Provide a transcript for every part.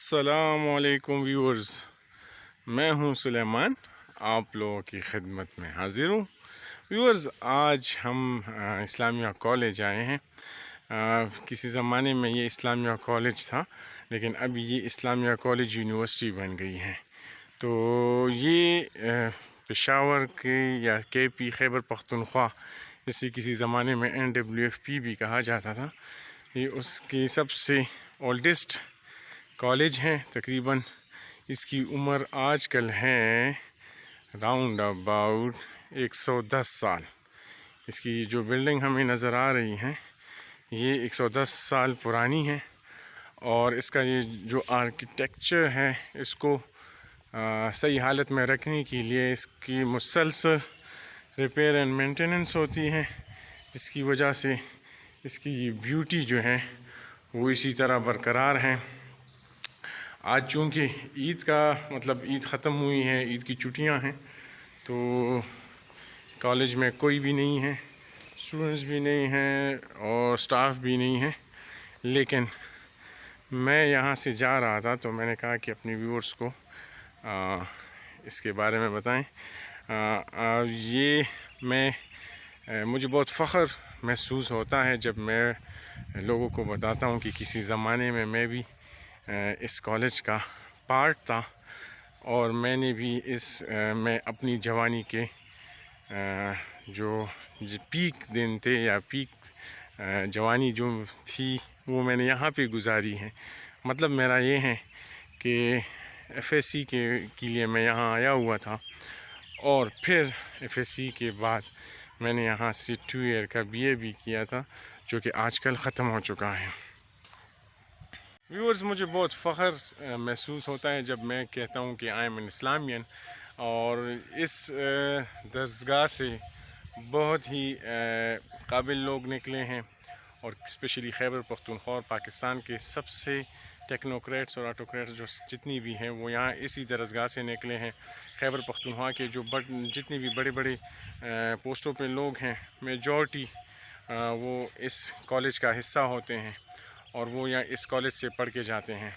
السلام علیکم ویورز، میں ہوں سلیمان، آپ لوگوں کی خدمت میں حاضر ہوں۔ ویورز، آج ہم اسلامیہ کالج آئے ہیں۔ کسی زمانے میں یہ اسلامیہ کالج تھا، لیکن اب یہ اسلامیہ کالج یونیورسٹی بن گئی ہے۔ تو یہ پشاور کے یا کے پی خیبر پختونخوا، جسے کسی زمانے میں NWFP بھی کہا جاتا تھا، یہ اس کی سب سے اولڈسٹ کالج ہیں۔ تقریباً اس کی عمر آج کل ہے راؤنڈ اباؤٹ 110 سال۔ اس کی جو بلڈنگ ہمیں نظر آ رہی ہیں یہ 110 سال پرانی ہے، اور اس کا یہ جو آرکیٹیکچر ہے اس کو صحیح حالت میں رکھنے کے لیے اس کی مسلسل ریپیئر اینڈ مینٹیننس ہوتی ہے، جس کی وجہ سے اس کی یہ بیوٹی جو ہے وہ اسی طرح برقرار ہے۔ آج چونکہ عید ختم ہوئی ہے، عید کی چھٹیاں ہیں، تو کالج میں کوئی بھی نہیں ہے، اسٹوڈنٹس بھی نہیں ہیں اور سٹاف بھی نہیں ہے۔ لیکن میں یہاں سے جا رہا تھا تو میں نے کہا کہ اپنے ویورز کو اس کے بارے میں بتائیں۔ مجھے بہت فخر محسوس ہوتا ہے جب میں لوگوں کو بتاتا ہوں کہ کسی زمانے میں بھی اس کالج کا پارٹ تھا، اور میں نے بھی میں اپنی جوانی کے جو پیک دن تھے یا پیک جوانی جو تھی وہ میں نے یہاں پہ گزاری ہے۔ مطلب میرا یہ ہے کہ FSC کے لیے میں یہاں آیا ہوا تھا، اور پھر FSC کے بعد میں نے یہاں سے 2 ایئر کا BA بھی کیا تھا، جو کہ آج کل ختم ہو چکا ہے۔ ویورز، مجھے بہت فخر محسوس ہوتا ہے جب میں کہتا ہوں کہ آئی ایم این اسلامیان، اور اس درسگاہ سے بہت ہی قابل لوگ نکلے ہیں، اور اسپیشلی خیبر پختونخوا اور پاکستان کے سب سے ٹیکنوکریٹس اور آٹوکریٹس جو جتنی بھی ہیں وہ یہاں اسی درسگاہ سے نکلے ہیں۔ خیبر پختونخوا کے جو جتنی بھی بڑے پوسٹوں پہ لوگ ہیں، میجورٹی وہ اس کالج کا حصہ ہوتے ہیں، اور وہ یہاں اس کالج سے پڑھ کے جاتے ہیں۔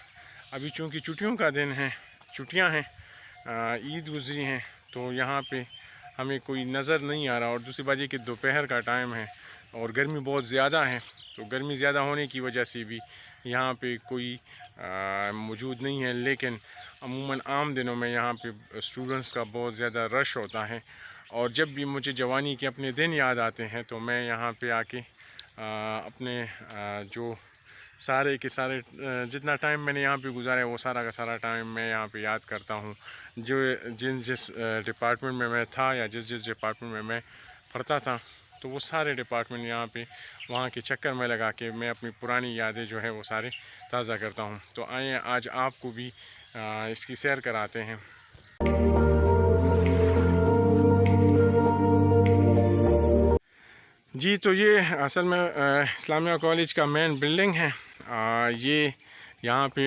ابھی چونکہ چھٹیوں کا دن ہے، چھٹیاں ہیں، عید گزری ہیں، تو یہاں پہ ہمیں کوئی نظر نہیں آ رہا، اور دوسری بات یہ کہ دوپہر کا ٹائم ہے اور گرمی بہت زیادہ ہے، تو گرمی زیادہ ہونے کی وجہ سے بھی یہاں پہ کوئی موجود نہیں ہے۔ لیکن عموماً عام دنوں میں یہاں پہ اسٹوڈنٹس کا بہت زیادہ رش ہوتا ہے، اور جب بھی مجھے جوانی کے اپنے دن یاد آتے ہیں تو میں یہاں پہ آ کے اپنے جو سارے کے سارے جتنا ٹائم میں نے یہاں پہ گزارا ہے وہ سارا کا سارا ٹائم میں یہاں پہ یاد کرتا ہوں۔ جس ڈپارٹمنٹ میں میں تھا یا جس ڈپارٹمنٹ میں میں پڑھتا تھا، تو وہ سارے ڈپارٹمنٹ یہاں پہ وہاں کے چکر میں لگا کے میں اپنی پرانی یادیں جو ہے وہ سارے تازہ کرتا ہوں۔ تو آئیں آج آپ کو بھی اس کی سیر کراتے ہیں۔ جی، تو یہ اصل میں اسلامیہ کالج کا مین بلڈنگ ہے۔ یہ یہاں پہ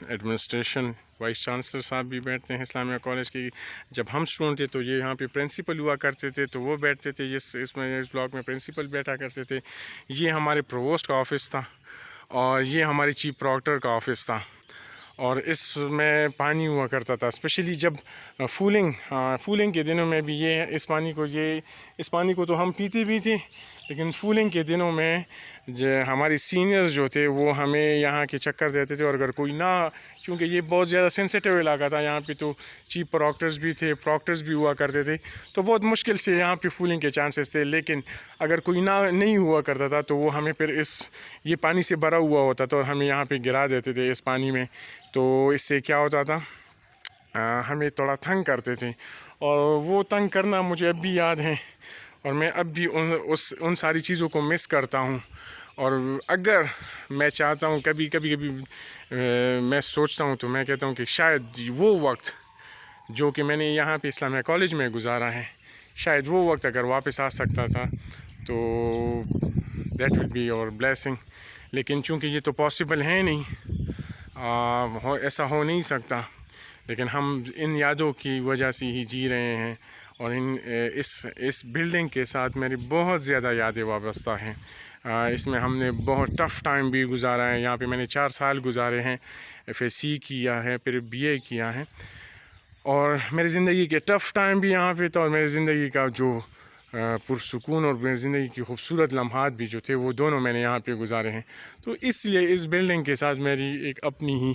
ایڈمنسٹریشن وائس چانسلر صاحب بھی بیٹھتے ہیں اسلامیہ کالج کی۔ جب ہم اسٹوڈنٹ تھے تو یہ یہاں پہ پرنسپل ہوا کرتے تھے، تو وہ بیٹھتے تھے، اس بلاک میں پرنسپل بیٹھا کرتے تھے۔ یہ ہمارے پرووسٹ کا آفس تھا، اور یہ ہمارے چیف پروکٹر کا آفس تھا، اور اس میں پانی ہوا کرتا تھا، اسپیشلی جب فولنگ کے دنوں میں بھی اس پانی کو تو ہم پیتے بھی تھے، لیکن فولنگ کے دنوں میں ہمارے سینئرز جو تھے وہ ہمیں یہاں کے چکر دیتے تھے، اور اگر کوئی نہ، کیونکہ یہ بہت زیادہ سینسیٹیو علاقہ تھا یہاں پہ، تو چیف پروکٹرز بھی تھے، پروکٹرز بھی ہوا کرتے تھے، تو بہت مشکل سے یہاں پہ فولنگ کے چانسز تھے۔ لیکن اگر کوئی نہیں ہوا کرتا تھا تو وہ ہمیں پھر یہ پانی سے بھرا ہوا ہوتا تھا، اور ہمیں یہاں پہ گرا دیتے تھے اس پانی میں، تو اس سے کیا ہوتا تھا، ہمیں تھوڑا تنگ کرتے تھے، اور وہ تنگ کرنا مجھے اب بھی یاد ہے، اور میں اب بھی ان ساری چیزوں کو مس کرتا ہوں۔ اور اگر میں چاہتا ہوں، کبھی میں سوچتا ہوں، تو میں کہتا ہوں کہ شاید وہ وقت جو کہ میں نے یہاں پہ اسلامیہ کالج میں گزارا ہے، شاید وہ وقت اگر واپس آ سکتا تھا تو دیٹ ول بی اور بلیسنگ۔ لیکن چونکہ یہ تو پاسبل ہے نہیں، ایسا ہو نہیں سکتا، لیکن ہم ان یادوں کی وجہ سے ہی جی رہے ہیں، اور اس بلڈنگ کے ساتھ میری بہت زیادہ یادیں وابستہ ہیں۔ اس میں ہم نے بہت ٹف ٹائم بھی گزارا ہے، یہاں پہ میں نے 4 سال گزارے ہیں FSC کیا ہے، پھر BA کیا ہے. اور میری زندگی کے ٹف ٹائم بھی یہاں پہ تھا، اور میری زندگی کا جو پرسکون اور میری زندگی کی خوبصورت لمحات بھی جو تھے وہ دونوں میں نے یہاں پہ گزارے ہیں. تو اس لیے اس بلڈنگ کے ساتھ میری ایک اپنی ہی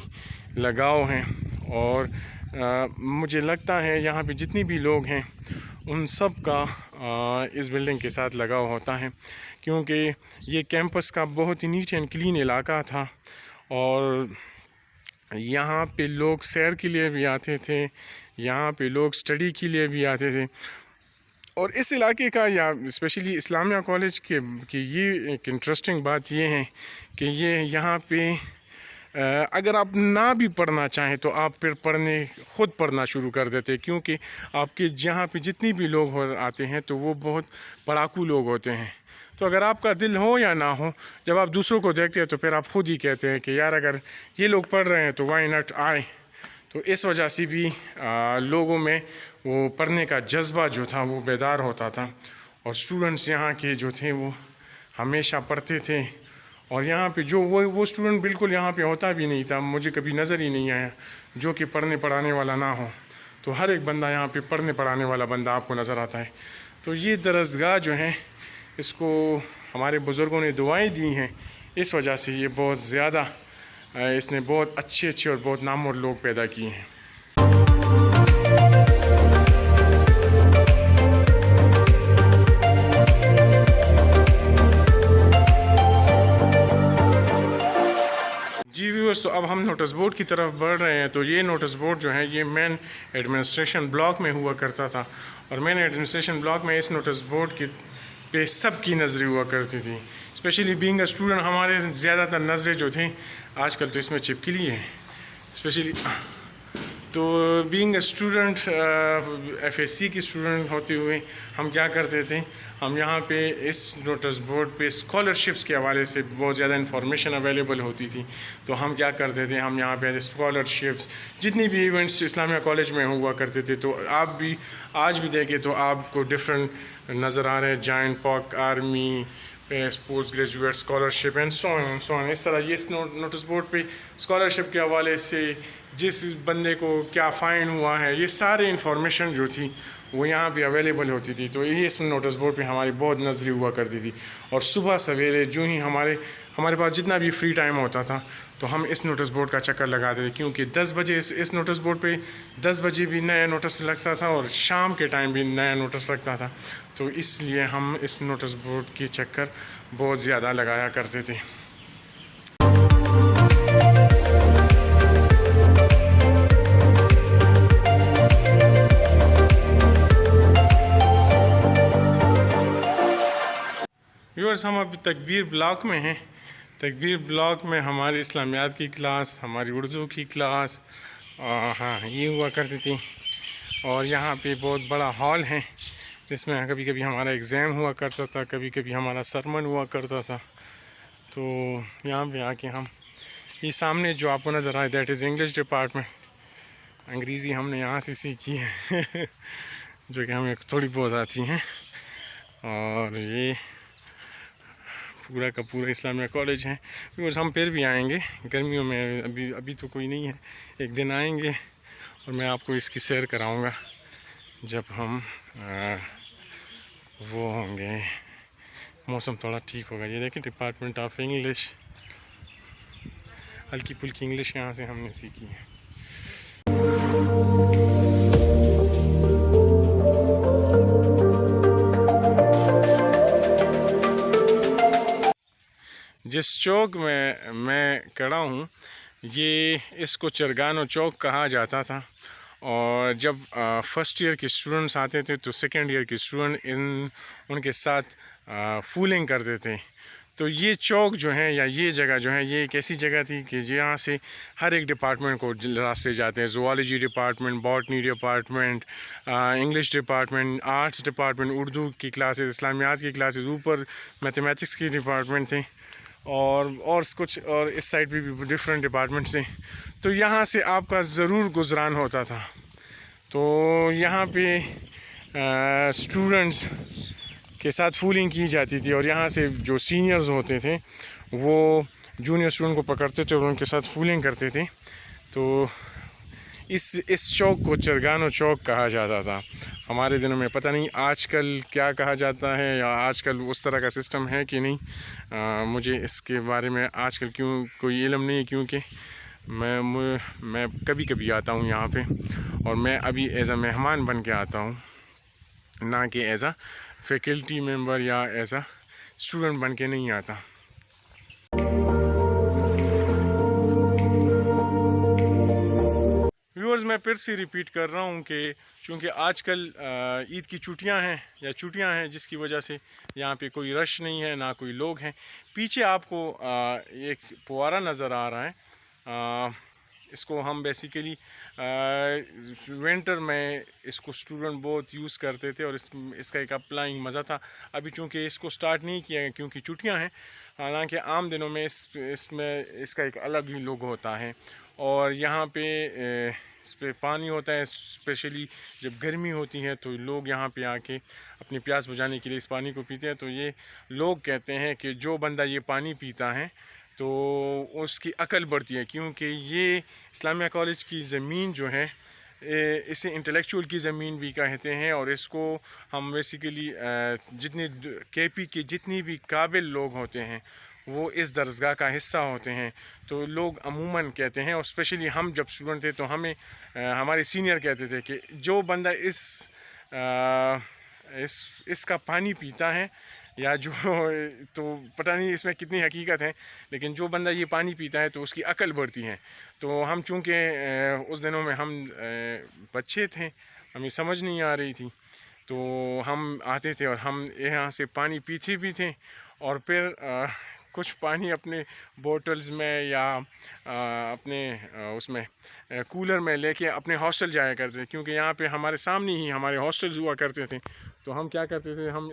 لگاؤ ہے. اور مجھے لگتا ہے یہاں پہ جتنی بھی لوگ ہیں ان سب کا اس بلڈنگ کے ساتھ لگاؤ ہوتا ہے، کیونکہ یہ کیمپس کا بہت ہی نیٹ اینڈ کلین علاقہ تھا. اور یہاں پہ لوگ سیر کے لیے بھی آتے تھے، یہاں پہ لوگ اسٹڈی کے لیے بھی آتے تھے. اور اس علاقے کا یا اسپیشلی اسلامیہ کالج کی یہ ایک انٹرسٹنگ بات یہ ہے کہ یہاں پہ اگر آپ نہ بھی پڑھنا چاہیں تو آپ پھر خود پڑھنا شروع کر دیتے، کیونکہ آپ کے یہاں پہ جتنی بھی لوگ آتے ہیں تو وہ بہت پڑھاکو لوگ ہوتے ہیں. تو اگر آپ کا دل ہو یا نہ ہو، جب آپ دوسروں کو دیکھتے ہیں تو پھر آپ خود ہی کہتے ہیں کہ یار اگر یہ لوگ پڑھ رہے ہیں تو وائی ناٹ آئے. تو اس وجہ سے بھی لوگوں میں وہ پڑھنے کا جذبہ جو تھا وہ بیدار ہوتا تھا. اور اسٹوڈنٹس یہاں کے جو تھے وہ ہمیشہ پڑھتے تھے. اور یہاں پہ جو وہ اسٹوڈنٹ بالکل یہاں پہ ہوتا بھی نہیں تھا، مجھے کبھی نظر ہی نہیں آیا جو کہ پڑھنے پڑھانے والا نہ ہو. تو ہر ایک بندہ یہاں پہ پڑھنے پڑھانے والا بندہ آپ کو نظر آتا ہے. تو یہ درسگاہ جو ہے اس کو ہمارے بزرگوں نے دعائیں دی ہیں، اس وجہ سے یہ بہت زیادہ اس نے بہت اچھے اور بہت نامور لوگ پیدا کیے ہیں. جی ویورز، تو اب ہم نوٹس بورڈ کی طرف بڑھ رہے ہیں. تو یہ نوٹس بورڈ جو ہے یہ مین ایڈمنسٹریشن بلاک میں ہوا کرتا تھا. اور مین ایڈمنسٹریشن بلاک میں اس نوٹس بورڈ کی پہ سب کی نظریں ہوا کرتی تھی. اسپیشلی بینگ اے اسٹوڈنٹ ہمارے زیادہ تر نظریں جو تھیں آج کل تو اس میں چپکلی ہیں. اسپیشلی تو بینگ اے اسٹوڈنٹ FSC کی اسٹوڈنٹ ہوتے ہوئے ہم کیا کرتے تھے، ہم یہاں پہ اس نوٹس بورڈ پہ اسکالرشپس کے حوالے سے بہت زیادہ انفارمیشن اویلیبل ہوتی تھی. تو ہم کیا کرتے تھے، ہم یہاں پہ اسکالرشپس جتنی بھی ایونٹس اسلامیہ کالج میں ہوا کرتے تھے تو آپ بھی آج بھی دیکھیں تو آپ کو ڈفرینٹ نظر آ رہے ہیں. Joint Pak army post graduate scholarship and so on. اس طرح یہ اس نوٹس بورڈ پہ اسکالرشپ کے حوالے سے جس بندے کو کیا فائن ہوا ہے، یہ سارے انفارمیشن جو تھی وہ یہاں پہ اویلیبل ہوتی تھی. تو یہ اس نوٹس بورڈ پہ ہماری بہت نظریں ہوا کرتی تھی. اور صبح سویرے جو ہی ہمارے پاس جتنا بھی فری ٹائم ہوتا تھا تو ہم اس نوٹس بورڈ کا چکر لگاتے تھے، کیونکہ 10 بجے اس نوٹس بورڈ پہ 10 بجے بھی نیا نوٹس لگتا تھا اور شام کے ٹائم بھی نیا نوٹس لگتا تھا. تو اس لیے ہم اس نوٹس بورڈ کے چکر بہت زیادہ لگایا کرتے تھے. ویورز، ہم ابھی تکبیر بلاک میں ہیں. تکبیر بلاک میں ہماری اسلامیات کی کلاس، ہماری اردو کی کلاس ہاں یہ ہوا کرتی تھی. اور یہاں پہ بہت بڑا ہال ہے جس میں کبھی کبھی ہمارا ایگزام ہوا کرتا تھا، کبھی کبھی ہمارا سرمن ہوا کرتا تھا. تو یہاں پہ آ کے ہم یہ سامنے جو آپ کو نظر آئے دیٹ از انگلش ڈپارٹمنٹ. انگریزی ہم نے یہاں سے سیکھی ہے جو کہ ہمیں تھوڑی بہت آتی ہیں. اور یہ پورا کا پورا اسلامیہ کالج ہے. بیکاز ہم پھر بھی آئیں گے گرمیوں میں، ابھی تو کوئی نہیں ہے. ایک دن آئیں گے اور میں آپ کو اس کی سیر کراؤں گا جب ہم وہ ہوں گے، موسم تھوڑا ٹھیک ہوگا. یہ دیکھیں ڈپارٹمنٹ آف انگلش، ہلکی پھلکی انگلش یہاں سے ہم نے سیکھی ہے. جس چوک میں کھڑا ہوں اس کو چرگانو چوک کہا جاتا تھا. اور جب فرسٹ ایئر کے اسٹوڈنٹس آتے تھے تو سیکنڈ ایئر کے اسٹوڈنٹ ان کے ساتھ فولنگ کرتے تھے. تو یہ چوک جو ہے یا یہ جگہ جو ہے یہ ایک ایسی جگہ تھی کہ یہاں سے ہر ایک ڈپارٹمنٹ کو راستے جاتے ہیں. Zoology department, botany department, English department, arts department, Urdu کی کلاسز، اسلامیات کی کلاسز، اوپر میتھمیٹکس کی ڈپارٹمنٹ تھے اور کچھ اور اس سائڈ پہ بھی ڈفرینٹ ڈپارٹمنٹس تھے. تو یہاں سے آپ کا ضرور گزران ہوتا تھا. تو یہاں پہ اسٹوڈنٹس کے ساتھ فولنگ کی جاتی تھی اور یہاں سے جو سینئرز ہوتے تھے وہ جونیئر اسٹوڈنٹ کو پکڑتے تھے اور ان کے ساتھ فولنگ کرتے تھے. تو اس چوک کو چرگانو چوک کہا جاتا تھا ہمارے دنوں میں. پتہ نہیں آج کل کیا کہا جاتا ہے یا آج کل اس طرح کا سسٹم ہے کہ نہیں. مجھے اس کے بارے میں آج کل کوئی علم نہیں ہے، کیونکہ میں کبھی کبھی آتا ہوں یہاں پہ، اور میں ابھی ایز اے مہمان بن کے آتا ہوں، نہ کہ ایز اے فیکلٹی ممبر یا ایز اے اسٹوڈنٹ بن کے نہیں آتا. ویورز، میں پھر سے ریپیٹ کر رہا ہوں کہ چونکہ آج کل عید کی چھٹیاں ہیں جس کی وجہ سے یہاں پہ کوئی رش نہیں ہے، نہ کوئی لوگ ہیں. پیچھے آپ کو ایک فوارہ نظر آ رہا ہے. اس کو ہم بیسیکلی ونٹر میں اس کو اسٹوڈنٹ بہت یوز کرتے تھے، اور اس کا ایک اپلائنگ مزہ تھا. ابھی چونکہ اس کو سٹارٹ نہیں کیا ہے کیونکہ چھٹیاں ہیں، حالانکہ عام دنوں میں اس کا ایک الگ ہی لوگ ہوتا ہے. اور یہاں پہ اس پہ پانی ہوتا ہے، اسپیشلی جب گرمی ہوتی ہے تو لوگ یہاں پہ آ کے اپنی پیاس بجھانے کے لیے اس پانی کو پیتے ہیں. تو یہ لوگ کہتے ہیں کہ جو بندہ یہ پانی پیتا ہے تو اس کی عقل بڑھتی ہے، کیونکہ یہ اسلامیہ کالج کی زمین جو ہے اسے انٹلیکچوئل کی زمین بھی کہتے ہیں. اور اس کو ہم بیسیکلی جتنے کے پی کے جتنی بھی قابل لوگ ہوتے ہیں وہ اس درسگاہ کا حصہ ہوتے ہیں. تو لوگ عموماً کہتے ہیں، اور اسپیشلی ہم جب اسٹوڈنٹ تھے تو ہمیں ہمارے سینئر کہتے تھے کہ جو بندہ اس کا پانی پیتا ہے، یا جو تو پتہ نہیں اس میں کتنی حقیقت ہے، لیکن جو بندہ یہ پانی پیتا ہے تو اس کی عقل بڑھتی ہے. تو ہم چونکہ اس دنوں میں ہم بچے تھے، ہمیں سمجھ نہیں آ رہی تھی، تو ہم آتے تھے اور ہم یہاں سے پانی پیتے بھی تھے، اور پھر کچھ پانی اپنے بوٹلز میں یا اپنے اس میں کولر میں لے کے اپنے ہاسٹل جایا کرتے تھے، کیونکہ یہاں پہ ہمارے سامنے ہی ہمارے ہاسٹلز ہوا کرتے تھے. تو ہم کیا کرتے تھے، ہم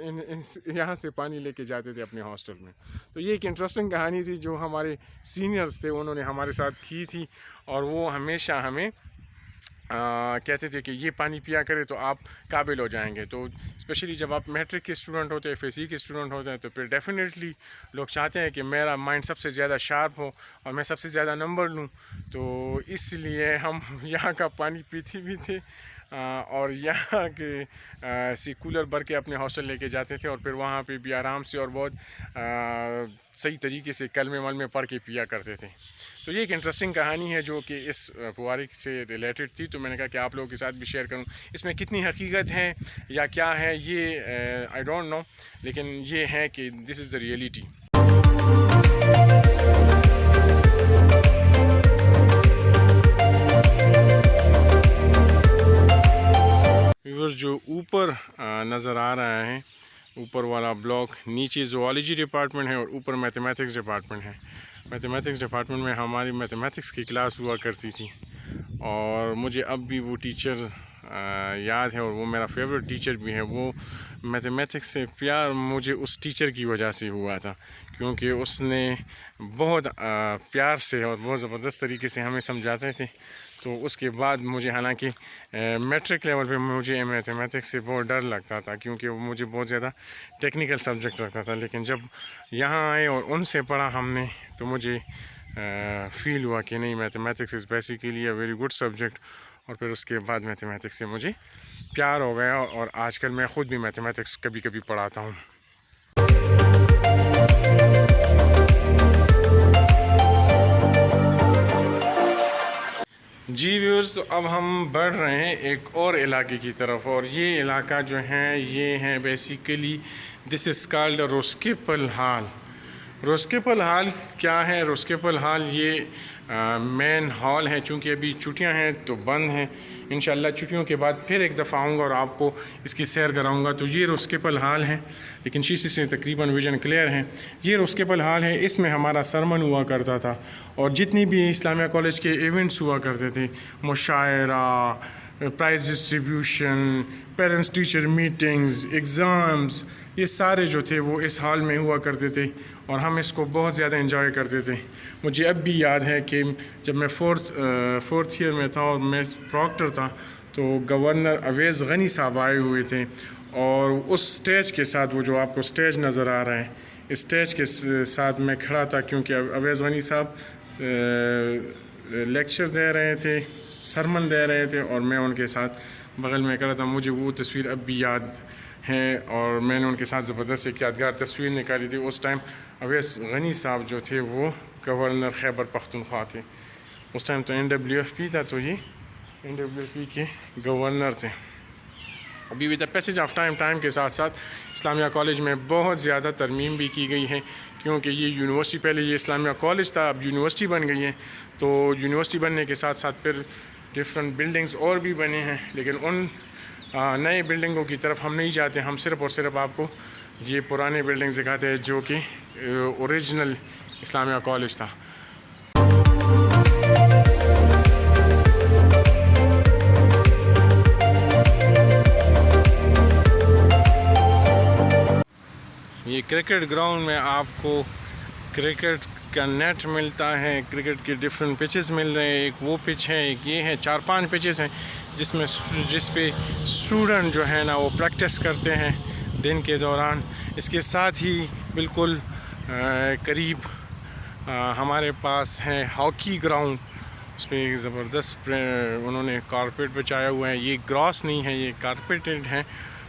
یہاں سے پانی لے کے جاتے تھے اپنے ہاسٹل میں. تو یہ ایک انٹرسٹنگ کہانی تھی جو ہمارے سینئرز تھے انہوں نے ہمارے ساتھ کی تھی، اور وہ ہمیشہ ہمیں کہتے تھے کہ یہ پانی پیا کرے تو آپ قابل ہو جائیں گے. تو اسپیشلی جب آپ میٹرک کے اسٹوڈنٹ ہوتے ہیں، ایف ایس سی کے اسٹوڈنٹ ہوتے ہیں، تو پھر ڈیفینیٹلی لوگ چاہتے ہیں کہ میرا مائنڈ سب سے زیادہ شارپ ہو اور میں سب سے زیادہ نمبر لوں. تو اس لیے ہم یہاں کا پانی پیتے بھی تھے، اور یہاں کے کولر بھر کے اپنے ہاسٹل لے کے جاتے تھے، اور پھر وہاں پہ بھی آرام سے اور بہت صحیح طریقے سے کلمے ولمے پڑھ کے پیا کرتے تھے. تو یہ ایک انٹرسٹنگ کہانی ہے جو کہ اس فوارے سے ریلیٹڈ تھی. تو میں نے کہا کہ آپ لوگوں کے ساتھ بھی شیئر کروں. اس میں کتنی حقیقت ہے یا کیا ہے یہ آئی ڈونٹ نو، لیکن یہ ہے کہ دس از دا ریئلٹی. جو اوپر نظر آ رہا ہے، اوپر والا بلاک، نیچے زوالوجی ڈپارٹمنٹ ہے اور اوپر میتھمیٹکس ڈپارٹمنٹ ہے. میتھمیٹکس ڈپارٹمنٹ میں ہماری میتھمیٹکس کی کلاس ہوا کرتی تھی، اور مجھے اب بھی وہ ٹیچر یاد ہے، اور وہ میرا فیوریٹ ٹیچر بھی ہے. وہ میتھمیٹکس سے پیار مجھے اس ٹیچر کی وجہ سے ہوا تھا، کیونکہ اس نے بہت پیار سے اور بہت زبردست طریقے سے ہمیں سمجھاتے تھے. تو اس کے بعد مجھے، حالانکہ میٹرک لیول پہ مجھے میتھمیٹکس سے بہت ڈر لگتا تھا، کیونکہ وہ مجھے بہت زیادہ ٹیکنیکل سبجیکٹ لگتا تھا. لیکن جب یہاں آئے اور ان سے پڑھا ہم نے، تو مجھے فیل ہوا کہ نہیں، mathematics is basically a very good subject. اور پھر اس کے بعد میتھمیٹکس سے مجھے پیار ہو گیا، اور آج کل میں خود بھی میتھمیٹکس کبھی کبھی پڑھاتا ہوں. جی ویورز، تو اب ہم بڑھ رہے ہیں ایک اور علاقے کی طرف، اور یہ علاقہ جو ہے یہ ہے بیسیکلی دس از کالڈ روسکیپل ہال. روسکیپل ہال کیا ہے؟ روسکیپل ہال یہ مین ہال ہے. چونکہ ابھی چھٹیاں ہیں تو بند ہیں، انشاءاللہ چھٹیوں کے بعد پھر ایک دفعہ آؤں گا اور آپ کو اس کی سیر کراؤں گا. تو یہ روسکیپل ہال ہے، لیکن شیشے سے تقریباً ویژن کلیئر ہے. یہ روسکیپل ہال ہے، اس میں ہمارا سرمن ہوا کرتا تھا، اور جتنی بھی اسلامیہ کالج کے ایونٹس ہوا کرتے تھے، مشاعرہ، prize distribution, parents teacher meetings, exams, یہ سارے جو تھے وہ اس ہال میں ہوا کرتے تھے، اور ہم اس کو بہت زیادہ انجوائے کرتے تھے. مجھے اب بھی یاد ہے کہ جب میں فورتھ ایئر میں تھا اور میں پراکٹر تھا، تو گورنر اویس غنی صاحب آئے ہوئے تھے، اور اس سٹیج کے ساتھ، وہ جو آپ کو سٹیج نظر آ رہا ہے، اس سٹیج کے ساتھ میں کھڑا تھا، کیونکہ اویس غنی صاحب لیکچر دے رہے تھے، سرمن دے رہے تھے، اور میں ان کے ساتھ بغل میں کھڑا تھا. مجھے وہ تصویر اب بھی یاد ہے، اور میں نے ان کے ساتھ زبردست ایک یادگار تصویر نکالی تھی. اس ٹائم اویس غنی صاحب جو تھے وہ گورنر خیبر پختونخوا تھے. اس ٹائم تو NWFP تھا، تو یہ NWFP کے گورنر تھے. ابھی with the passage of time کے ساتھ ساتھ اسلامیہ کالج میں بہت زیادہ ترمیم بھی کی گئی ہے، کیونکہ یہ یونیورسٹی، پہلے یہ اسلامیہ کالج تھا، اب یونیورسٹی بن گئی ہے. تو یونیورسٹی بننے کے ساتھ ساتھ پھر ڈفرینٹ بلڈنگز اور بھی بنے ہیں، لیکن ان نئے بلڈنگوں کی طرف ہم نہیں جاتے. ہم صرف اور صرف آپ کو یہ پرانے بلڈنگ دکھاتے ہیں جو کہ اوریجنل اسلامیہ کالج تھا. یہ کرکٹ گراؤنڈ میں آپ کو کرکٹ کا نیٹ ملتا ہے، کرکٹ کے ڈفرینٹ پچز مل رہے ہیں. ایک وہ پچ ہے، ایک یہ ہے، 4-5 پچز ہیں جس پہ اسٹوڈنٹ جو ہے نا وہ پریکٹس کرتے ہیں دن کے دوران. اس کے ساتھ ہی بالکل قریب ہمارے پاس ہے ہاکی گراؤنڈ. اس پہ ایک زبردست انہوں نے کارپیٹ بچایا ہوا ہے. یہ گراس نہیں ہے، یہ کارپیٹڈ ہے،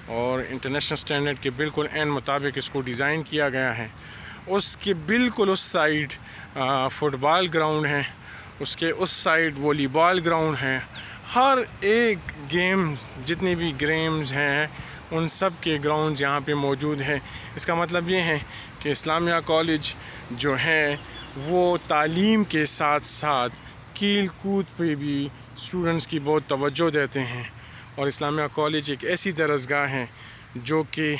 اور انٹرنیشنل سٹینڈرڈ کے بالکل عین مطابق اس کو ڈیزائن کیا گیا ہے. اس کے بالکل اس سائڈ فٹ بال گراؤنڈ ہے، اس کے اس سائڈ والی بال گراؤنڈ ہے. ہر ایک گیم، جتنے بھی گیمز ہیں ان سب کے گراؤنڈز یہاں پہ موجود ہیں. اس کا مطلب یہ ہے کہ اسلامیہ کالج جو ہے وہ تعلیم کے ساتھ ساتھ کھیل کود پہ بھی اسٹوڈنٹس کی بہت توجہ دیتے ہیں. اور اسلامیہ کالج ایک ایسی درسگاہ ہے جو کہ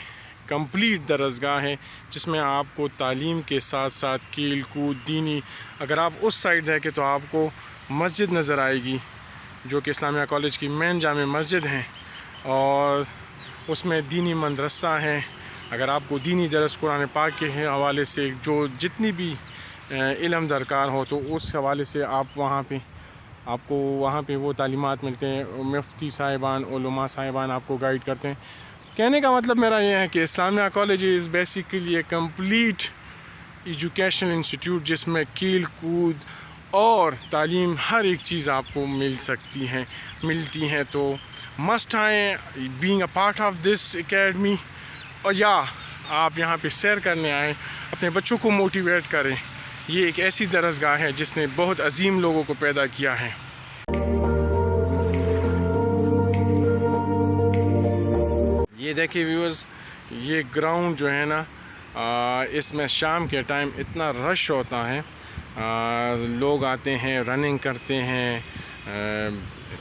کمپلیٹ درسگاہ ہے، جس میں آپ کو تعلیم کے ساتھ ساتھ کھیل کود، دینی، اگر آپ اس سائڈ دیکھیں تو آپ کو مسجد نظر آئے گی جو کہ اسلامیہ کالج کی مین جامع مسجد ہے، اور اس میں دینی مدرسہ ہے. اگر آپ کو دینی درس قرآن پاک کے حوالے سے جو جتنی بھی علم درکار ہو تو اس حوالے سے آپ کو وہاں پہ وہ تعلیمات ملتے ہیں. مفتی صاحبان، علماء صاحبان آپ کو گائیڈ کرتے ہیں. کہنے کا مطلب میرا یہ ہے کہ Islamia college is basically a complete education institute, جس میں کھیل کود اور تعلیم ہر ایک چیز آپ کو ملتی ہیں. تو مسٹ آئیں being a part of this academy, اور یا آپ یہاں پہ سیر کرنے آئیں، اپنے بچوں کو موٹیویٹ کریں. یہ ایک ایسی درسگاہ ہے جس نے بہت عظیم لوگوں کو پیدا کیا ہے. یہ دیکھیں ویورز، یہ گراؤنڈ جو ہے نا، اس میں شام کے ٹائم اتنا رش ہوتا ہے. لوگ آتے ہیں، رننگ کرتے ہیں،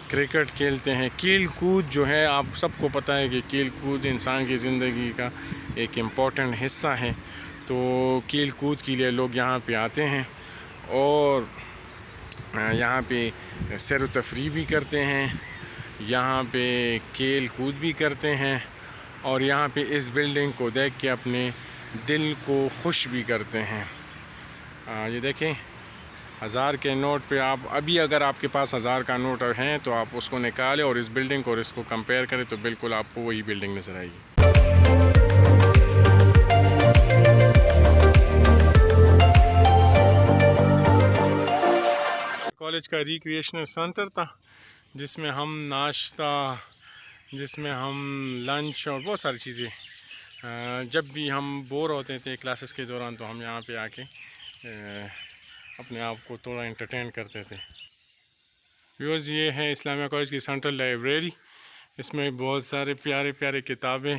کرکٹ کھیلتے ہیں. کھیل کود جو ہے، آپ سب کو پتہ ہے کہ کھیل کود انسان کی زندگی کا ایک امپورٹنٹ حصہ ہے. تو کھیل کود کے لیے لوگ یہاں پہ آتے ہیں، اور یہاں پہ سیر و تفریح بھی کرتے ہیں، یہاں پہ کھیل کود بھی کرتے ہیں، اور یہاں پہ اس بلڈنگ کو دیکھ کے اپنے دل کو خوش بھی کرتے ہیں. یہ دیکھیں 1000 کے نوٹ پہ آپ ابھی اگر آپ کے پاس 1000 کا نوٹ ہے تو آپ اس کو نکالیں اور اس بلڈنگ کو اور اس کو کمپیئر کریں تو بالکل آپ کو وہی بلڈنگ نظر آئے گی. کالج کا ریکریشنل سینٹر تھا، جس میں ہم ناشتہ، جس میں ہم لنچ اور بہت ساری چیزیں، جب بھی ہم بور ہوتے تھے کلاسز کے دوران تو ہم یہاں پہ آ کے اپنے آپ کو تھوڑا انٹرٹین کرتے تھے. ویورز، یہ ہے اسلامیہ کالج کی سینٹرل لائبریری. اس میں بہت سارے پیارے پیارے کتابیں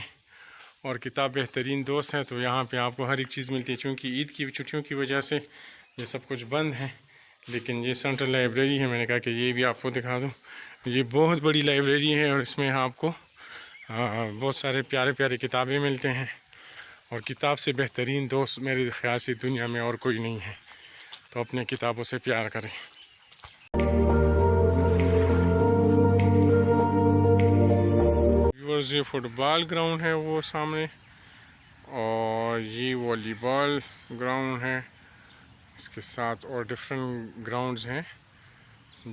اور کتاب بہترین دوست ہیں. تو یہاں پہ آپ کو ہر ایک چیز ملتی ہے. چونکہ عید کی چھٹیوں کی وجہ سے یہ سب کچھ بند ہے، لیکن یہ سینٹرل لائبریری ہے. میں نے کہا کہ یہ بھی آپ کو دکھا دوں. یہ بہت بڑی لائبریری ہے، اور اس میں آپ کو بہت سارے پیارے پیارے کتابیں ملتے ہیں. اور کتاب سے بہترین دوست میرے خیال سے دنیا میں اور کوئی نہیں ہے. تو اپنے کتابوں سے پیار کریں. یہ فٹ بال گراؤنڈ ہے وہ سامنے، اور یہ والی بال گراؤنڈ ہے. اس کے ساتھ اور ڈفرینٹ گراؤنڈز ہیں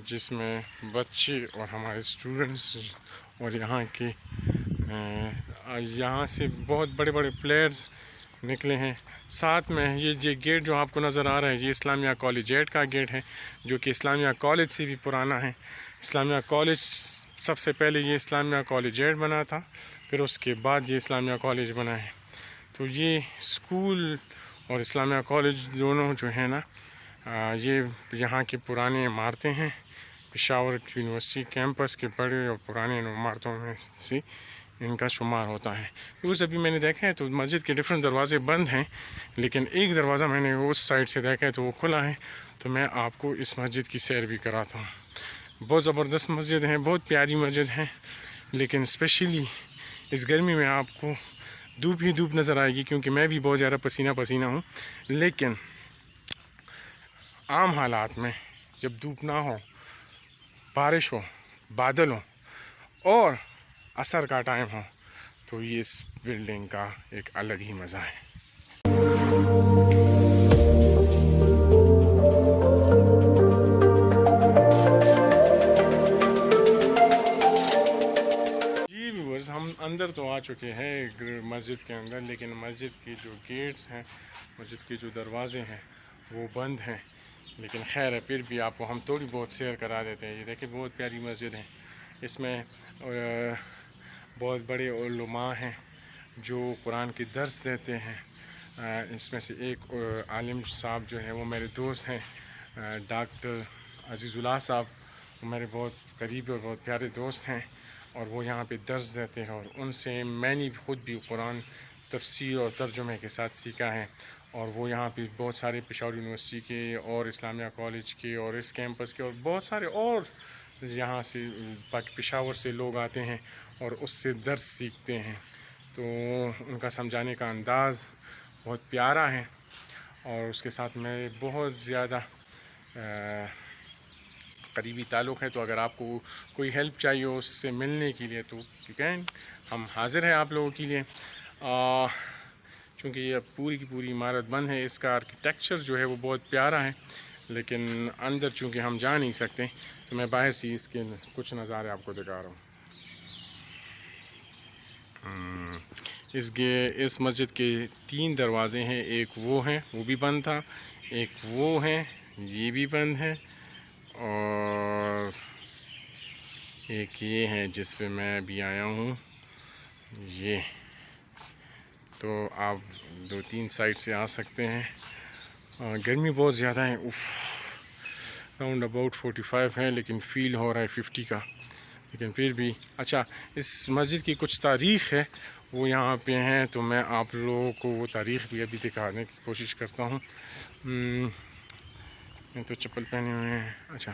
جس میں بچے اور ہمارے اسٹوڈنٹس اور یہاں سے بہت بڑے بڑے پلیئرز نکلے ہیں. ساتھ میں یہ گیٹ جو آپ کو نظر آ رہا ہے یہ اسلامیہ کالج ایٹ کا گیٹ ہے جو کہ اسلامیہ کالج سے بھی پرانا ہے. اسلامیہ کالج سب سے پہلے یہ اسلامیہ کالج ایٹ بنا تھا، پھر اس کے بعد یہ اسلامیہ کالج بنا ہے. تو یہ اسکول اور اسلامیہ کالج دونوں جو ہیں نا یہ یہاں کی پرانے عمارتیں ہیں. پشاور یونیورسٹی کیمپس کے بڑے اور پرانے عمارتوں میں سے ان کا شمار ہوتا ہے. کیونکہ ابھی میں نے دیکھا ہے تو مسجد کے ڈفرینٹ دروازے بند ہیں، لیکن ایک دروازہ میں نے اس سائڈ سے دیکھا ہے تو وہ کھلا ہے. تو میں آپ کو اس مسجد کی سیر بھی کراتا ہوں. بہت زبردست مسجد ہیں، بہت پیاری مسجد ہیں، لیکن اسپیشلی اس گرمی میں آپ کو دھوپ ہی دھوپ نظر آئے گی کیونکہ میں بھی بہت زیادہ پسینہ پسینہ ہوں. لیکن عام حالات میں جب دھوپ نہ ہو، بارش ہو، بادل ہو اور عصر کا ٹائم ہو تو یہ اس بلڈنگ کا ایک الگ ہی مزہ ہے. جی ویورز، ہم اندر تو آ چکے ہیں مسجد کے اندر، لیکن مسجد کے جو گیٹس ہیں، مسجد کے جو دروازے ہیں وہ بند ہیں. لیکن خیر ہے، پھر بھی آپ کو ہم تھوڑی بہت سیر کرا دیتے ہیں. یہ دیکھیں بہت پیاری مسجد ہے. اس میں بہت بڑے علماء ہیں جو قرآن کی درس دیتے ہیں. اس میں سے ایک عالم صاحب جو ہیں وہ میرے دوست ہیں، ڈاکٹر عزیز اللہ صاحب. وہ میرے بہت قریبی اور بہت پیارے دوست ہیں اور وہ یہاں پہ درس دیتے ہیں. اور ان سے میں نے خود بھی قرآن تفسیر اور ترجمے کے ساتھ سیکھا ہے. اور وہ یہاں پہ بہت سارے پشاور یونیورسٹی کے اور اسلامیہ کالج کے اور اس کیمپس کے اور بہت سارے اور یہاں سے پشاور سے لوگ آتے ہیں اور اس سے درس سیکھتے ہیں. تو ان کا سمجھانے کا انداز بہت پیارا ہے اور اس کے ساتھ میں بہت زیادہ قریبی تعلق ہے. تو اگر آپ کو کوئی ہیلپ چاہیے ہو اس سے ملنے کے لیے تو ہم حاضر ہیں آپ لوگوں کے لیے. چونکہ یہ پوری کی پوری عمارت بند ہے، اس کا آرکیٹیکچر جو ہے وہ بہت پیارا ہے، لیکن اندر چونکہ ہم جا نہیں سکتے تو میں باہر سے اس کے کچھ نظارے آپ کو دکھا رہا ہوں. اس مسجد کے 3 دروازے ہیں. ایک وہ ہیں، وہ بھی بند تھا، ایک وہ ہیں، یہ بھی بند ہے، اور ایک یہ ہے جس پہ میں ابھی آیا ہوں یہ. تو آپ 2-3 سائڈ سے آ سکتے ہیں. گرمی بہت زیادہ ہے، راؤنڈ اباؤٹ 45 ہے، لیکن فیل ہو رہا ہے 50 کا. لیکن پھر بھی اچھا، اس مسجد کی کچھ تاریخ ہے وہ یہاں پہ ہیں تو میں آپ لوگوں کو وہ تاریخ بھی ابھی دکھانے کی کوشش کرتا ہوں. میں تو چپل پہنے ہوئے ہیں. اچھا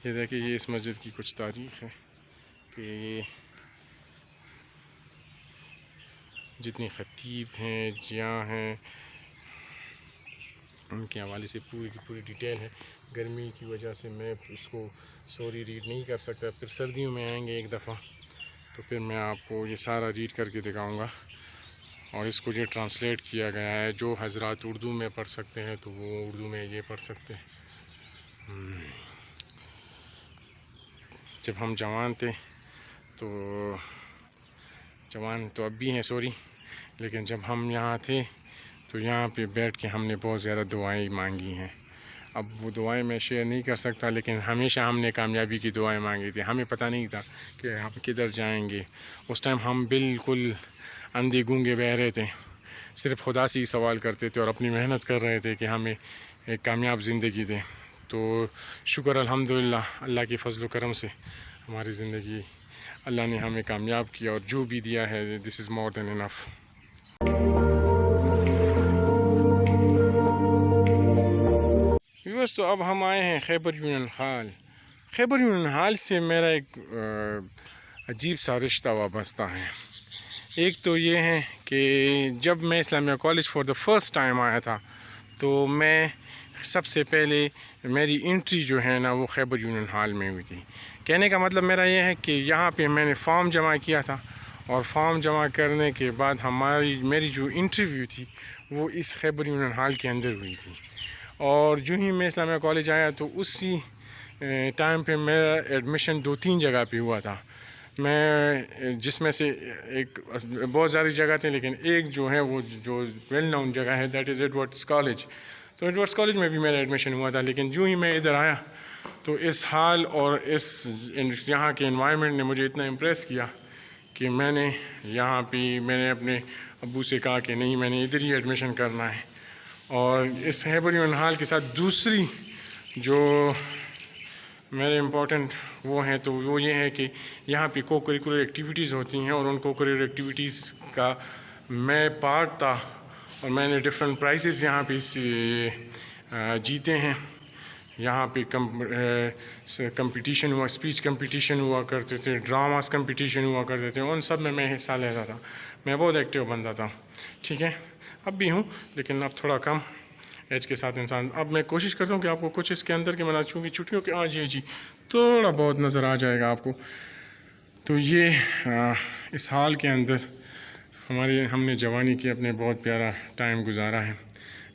یہ دیکھیں، یہ اس مسجد کی کچھ تاریخ ہے کہ جتنے خطیب ہیں جیاں ہیں ان کے حوالے سے پوری کی پوری ڈیٹیل ہے. گرمی کی وجہ سے میں اس کو ریڈ نہیں کر سکتا. پھر سردیوں میں آئیں گے ایک دفعہ تو پھر میں آپ کو یہ سارا ریڈ کر کے دکھاؤں گا. اور اس کو یہ ٹرانسلیٹ کیا گیا ہے. جو حضرات اردو میں پڑھ سکتے ہیں تو وہ اردو میں یہ پڑھ سکتے ہیں. جب ہم جوان تھے جوان تو اب بھی ہیں سوری، لیکن جب ہم یہاں تھے تو یہاں پہ بیٹھ کے ہم نے بہت زیادہ دعائیں مانگی ہیں. اب وہ دعائیں میں شیئر نہیں کر سکتا، لیکن ہمیشہ ہم نے کامیابی کی دعائیں مانگی تھی. ہمیں پتہ نہیں تھا کہ ہم کدھر جائیں گے. اس ٹائم ہم بالکل اندھے گونگے بہ رہے تھے، صرف خدا سے ہی سوال کرتے تھے اور اپنی محنت کر رہے تھے کہ ہمیں ایک کامیاب زندگی دیں. تو شکر الحمدللہ اللہ کے فضل و کرم سے ہماری زندگی اللہ نے ہمیں کامیاب کیا، اور جو بھی دیا ہے دس از مور دین انف. تو اب ہم آئے ہیں خیبر یونین ہال. خیبر یونین ہال سے میرا ایک عجیب سا رشتہ وابستہ ہے. ایک تو یہ ہے کہ جب میں Islamia college for the first time آیا تھا تو میں سب سے پہلے میری انٹری جو ہے نا وہ خیبر یونین ہال میں ہوئی تھی. کہنے کا مطلب میرا یہ ہے کہ یہاں پہ میں نے فارم جمع کیا تھا، اور فارم جمع کرنے کے بعد میری جو انٹرویو تھی وہ اس خیبر یونین ہال کے اندر ہوئی تھی. اور جو ہی میں اسلامیہ کالج آیا تو اسی ٹائم پہ میرا ایڈمیشن 2-3 جگہ پہ ہوا تھا. میں جس میں سے ایک بہت ساری جگہ تھیں لیکن ایک جو ہے وہ جو ویل نون جگہ ہے دیٹ از ایڈورڈس کالج. تو ایڈورڈس کالج میں بھی میرا ایڈمیشن ہوا تھا، لیکن جو ہی میں ادھر آیا تو اس حال اور اس یہاں کے انوائرمنٹ نے مجھے اتنا امپریس کیا کہ میں نے یہاں پہ میں نے اپنے ابو سے کہا کہ نہیں، میں نے ادھر ہی ایڈمیشن کرنا ہے. اور اس ہیبر حال کے ساتھ دوسری جو میرے امپورٹنٹ وہ ہیں تو وہ یہ ہے کہ یہاں پہ کو کریکولر ایکٹیویٹیز ہوتی ہیں، اور ان کو کریکولر ایکٹیویٹیز کا میں پارٹ تھا، اور میں نے ڈفرینٹ پرائزز یہاں پہ جیتے ہیں. یہاں پہ کمپٹیشن ہوا، اسپیچ کمپٹیشن ہوا کرتے تھے، ڈراماز کمپٹیشن ہوا کرتے تھے، ان سب میں حصہ لیتا تھا. میں بہت ایکٹیو بنتا تھا. ٹھیک ہے، اب بھی ہوں لیکن اب تھوڑا کم ایج کے ساتھ انسان. اب میں کوشش کرتا ہوں کہ آپ کو کچھ اس کے اندر کے میں چونکہ چھٹیوں کے جی تھوڑا بہت نظر آ جائے گا آپ کو. تو یہ اس حال کے اندر ہم نے جوانی کے اپنے بہت پیارا ٹائم گزارا ہے.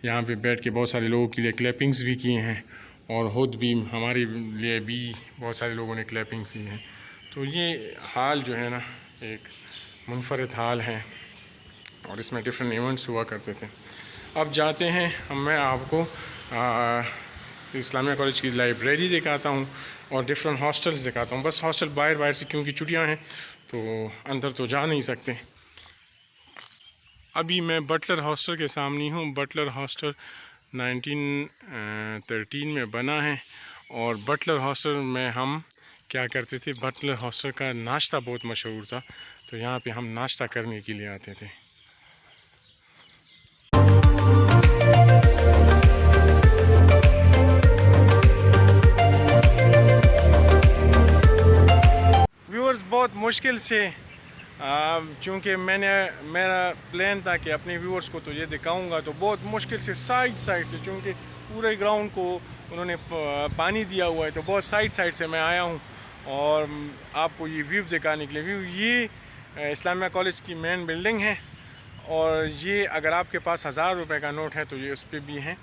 یہاں پہ بیٹھ کے بہت سارے لوگوں کے لیے کلیپنگز بھی کیے ہیں، اور خود بھی ہمارے لیے بھی بہت سارے لوگوں نے کلیپنگز کی ہیں. تو یہ حال جو ہے نا ایک منفرد حال ہے، اور اس میں ڈفرینٹ ایونٹس ہوا کرتے تھے. اب جاتے ہیں میں آپ کو اسلامیہ کالج کی لائبریری دکھاتا ہوں اور ڈفرینٹ ہاسٹلس دکھاتا ہوں. بس ہاسٹل باہر سے کیونکہ چھٹیاں ہیں تو اندر تو جا نہیں سکتے. ابھی میں بٹلر ہاسٹل کے سامنے ہوں. بٹلر ہاسٹل 1913 میں بنا ہے، اور بٹلر ہاسٹل میں ہم کیا کرتے تھے، بٹلر ہاسٹل کا ناشتہ بہت مشہور تھا، تو یہاں پہ ہم ناشتہ کرنے کے لیے آتے تھے. ویورز بہت مشکل سے چونکہ میرا پلان تھا کہ اپنے ویورز کو تو یہ دکھاؤں گا، تو بہت مشکل سے سائڈ سے چونکہ پورے گراؤنڈ کو انہوں نے پانی دیا ہوا ہے، تو بہت سائڈ سے میں آیا ہوں اور آپ کو یہ ویو دکھانے کے لیے. یہ اسلامیہ کالج کی مین بلڈنگ ہے، اور یہ اگر آپ کے پاس 1000 روپے کا نوٹ ہے تو یہ اس پہ بھی ہیں.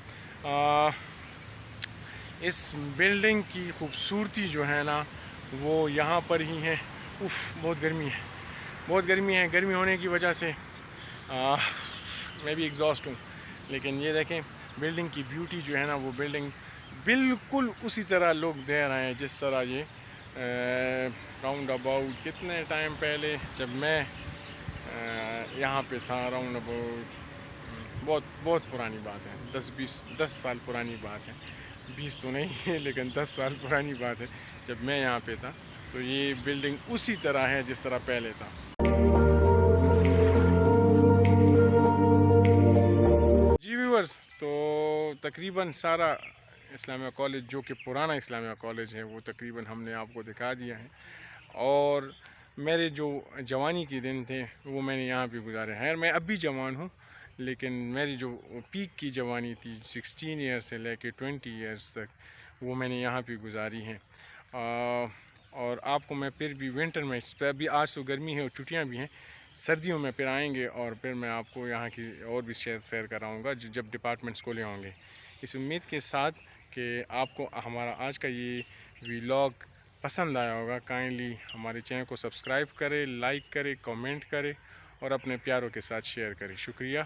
اس بلڈنگ کی خوبصورتی جو ہے نا وہ یہاں پر ہی ہے. بہت گرمی ہے. گرمی ہونے کی وجہ سے میں بھی ایگزاسٹ ہوں، لیکن یہ دیکھیں بلڈنگ کی بیوٹی جو ہے نا، وہ بلڈنگ بالکل اسی طرح لوگ دے رہے ہیں جس طرح یہ راؤنڈ اباؤٹ کتنے ٹائم پہلے جب میں یہاں پہ تھا، راؤنڈ اباؤٹ بہت پرانی بات ہے، 10 سال پرانی بات ہے. 20 تو نہیں ہے لیکن 10 سال پرانی بات ہے جب میں یہاں پہ تھا. تو یہ بلڈنگ اسی طرح ہے جس طرح پہلے تھا. جی ویورز، تو تقریباً سارا اسلامیہ کالج جو کہ پرانا اسلامیہ کالج ہے وہ تقریباً ہم نے آپ کو دکھا دیا ہے. اور میرے جو جوانی کے دن تھے وہ میں نے یہاں پہ گزارے ہیں. میں اب بھی جوان ہوں، لیکن میری جو پیک کی جوانی تھی 16 ایئرس سے لے کے 20 ایئرس تک وہ میں نے یہاں پہ گزاری ہیں. اور آپ کو میں پھر بھی ونٹر میں ابھی آج تو گرمی ہے اور چھٹیاں بھی ہیں، سردیوں میں پھر آئیں گے اور پھر میں آپ کو یہاں کی اور بھی سیر کراؤں گا جب ڈپارٹمنٹس کھولے ہوں گے. اس امید کے ساتھ کہ آپ کو ہمارا آج کا یہ ولاگ پسند آیا ہوگا. کائنڈلی ہمارے چینل کو سبسکرائب کرے، لائک کرے، کامنٹ کرے اور اپنے پیاروں کے ساتھ شیئر کرے. شکریہ.